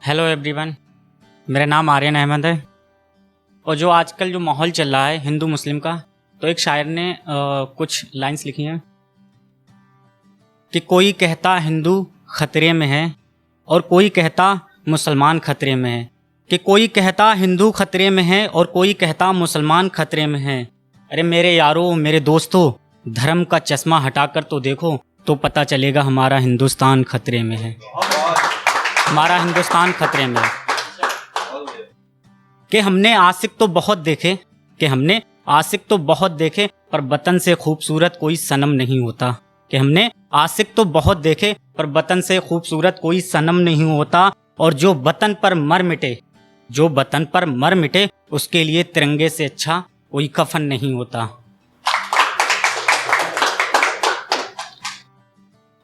Hello everyone, मेरा नाम आर्यन अहमद है। और जो आजकल जो माहौल चल रहा है हिंदू मुस्लिम का, तो एक शायर ने कुछ लाइंस लिखी हैं कि कोई कहता हिंदू खतरे में है और कोई कहता मुसलमान खतरे में है, कि कोई कहता हिंदू खतरे में है और कोई कहता मुसलमान खतरे में है। अरे मेरे यारों, मेरे दोस्तों, धर्म का चश्मा हटाकर तो देखो, तो पता चलेगा हमारा हिंदुस्तान खतरे में है, हमारा हिंदुस्तान खतरे में है। कि हमने आशिक तो बहुत देखे, कि हमने आशिक तो बहुत देखे, पर वतन से खूबसूरत कोई सनम नहीं होता। कि हमने आशिक तो बहुत देखे, पर वतन से खूबसूरत कोई सनम नहीं होता। और जो वतन पर मर मिटे, जो वतन पर मर मिटे, उसके लिए तिरंगे से अच्छा कोई कफन नहीं होता।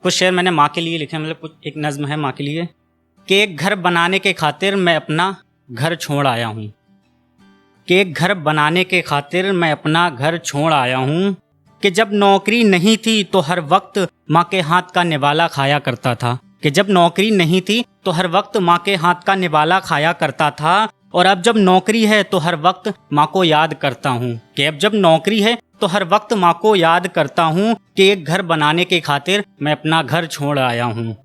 कुछ शेर मैंने माँ के लिए लिखे, मतलब कुछ एक नज्म है माँ के लिए कि एक घर बनाने के खातिर मैं अपना घर छोड़ आया हूँ, कि एक घर बनाने के खातिर मैं अपना घर छोड़ आया हूँ। कि जब नौकरी नहीं थी तो हर वक्त माँ के हाथ का निवाला खाया करता था, कि जब नौकरी नहीं थी तो हर वक्त माँ के हाथ का निवाला खाया करता था। और अब जब नौकरी है तो हर वक्त माँ को याद करता हूँ, कि अब जब नौकरी है तो हर वक्त माँ को याद करता हूँ। कि एक घर बनाने के खातिर मैं अपना घर छोड़ आया हूँ।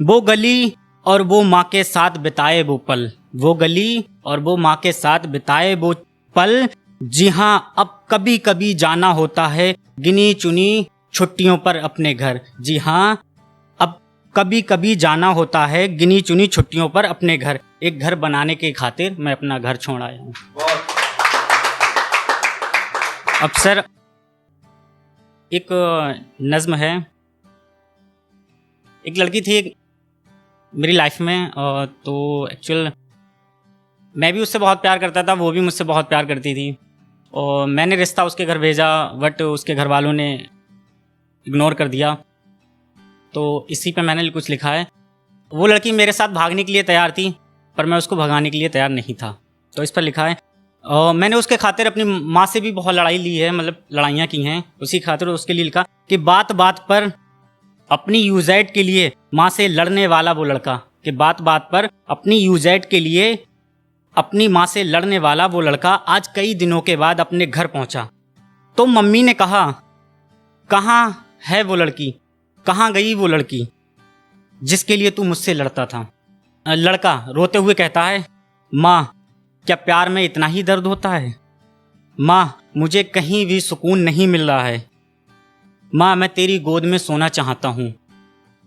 वो गली और वो माँ के साथ बिताए वो पल, वो गली और वो माँ के साथ बिताए वो पल। जी हाँ, अब कभी कभी जाना होता है गिनी चुनी छुट्टियों पर अपने घर। जी हाँ, अब कभी कभी जाना होता है गिनी चुनी छुट्टियों पर अपने घर। एक घर बनाने के खातिर मैं अपना घर छोड़ आया हूँ। अब सर एक नज्म है। एक लड़की थी मेरी लाइफ में, तो एक्चुअल मैं भी उससे बहुत प्यार करता था, वो भी मुझसे बहुत प्यार करती थी। और मैंने रिश्ता उसके घर भेजा, बट उसके घर वालों ने इग्नोर कर दिया। तो इसी पे मैंने कुछ लिखा है। वो लड़की मेरे साथ भागने के लिए तैयार थी, पर मैं उसको भगाने के लिए तैयार नहीं था। तो इस पर लिखा है, मैंने उसके खातिर अपनी माँ से भी बहुत लड़ाई ली है, मतलब लड़ाइयाँ की हैं उसी खातिर। उसके लिए लिखा कि बात बात पर अपनी यूज़ाइट के लिए माँ से लड़ने वाला वो लड़का, कि बात बात पर अपनी यूज़ाइट के लिए अपनी माँ से लड़ने वाला वो लड़का आज कई दिनों के बाद अपने घर पहुँचा। तो मम्मी ने कहा, कहाँ है वो लड़की, कहाँ गई वो लड़की जिसके लिए तू मुझसे लड़ता था। लड़का रोते हुए कहता है, माँ क्या प्यार में इतना ही दर्द होता है? माँ मुझे कहीं भी सुकून नहीं मिल रहा है। माँ मैं तेरी गोद में सोना चाहता हूँ।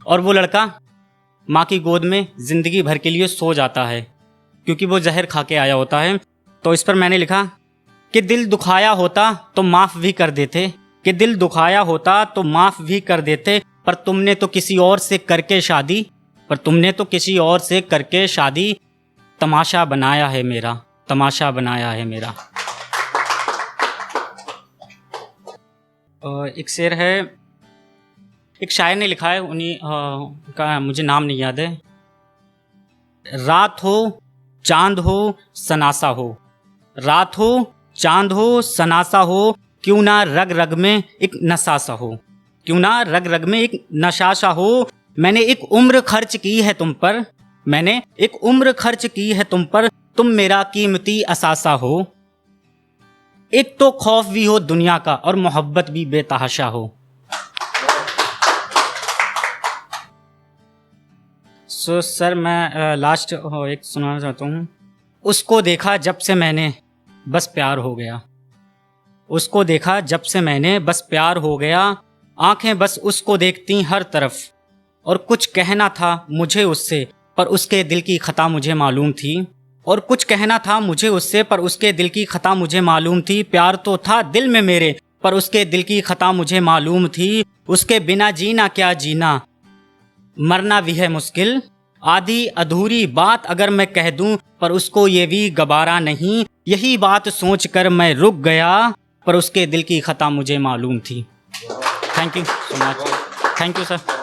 और वो लड़का माँ की गोद में ज़िंदगी भर के लिए सो जाता है, क्योंकि वो जहर खा के आया होता है। तो इस पर मैंने लिखा कि दिल दुखाया होता तो माफ़ भी कर देते, कि दिल दुखाया होता तो माफ़ भी कर देते, पर तुमने तो किसी और से करके शादी, पर तुमने तो किसी और से करके शादी, तमाशा बनाया है मेरा, तमाशा बनाया है मेरा। एक शेर है, एक शायर ने लिखा है, उन्हीं का मुझे नाम नहीं याद है। रात हो चांद हो सनासा हो, रात हो चांद हो सनासा हो, क्यों ना रग रग में एक नशासा हो, क्यों ना रग रग में एक नशासा हो। मैंने एक उम्र खर्च की है तुम पर, मैंने एक उम्र खर्च की है तुम पर, तुम मेरा कीमती असासा हो। एक तो खौफ भी हो दुनिया का और मोहब्बत भी बेतहाशा हो। सर मैं लास्ट एक सुनाना चाहता हूँ। उसको देखा जब से मैंने बस प्यार हो गया, उसको देखा जब से मैंने बस प्यार हो गया, आंखें बस उसको देखती हर तरफ, और कुछ कहना था मुझे उससे पर उसके दिल की खता मुझे मालूम थी, और कुछ कहना था मुझे उससे पर उसके दिल की खता मुझे मालूम थी। प्यार तो था दिल में मेरे पर उसके दिल की खता मुझे मालूम थी। उसके बिना जीना क्या जीना, मरना भी है मुश्किल, आधी अधूरी बात अगर मैं कह दूं, पर उसको ये भी गवारा नहीं। यही बात सोचकर मैं रुक गया, पर उसके दिल की खता मुझे मालूम थी। Thank you so much. Thank you sir.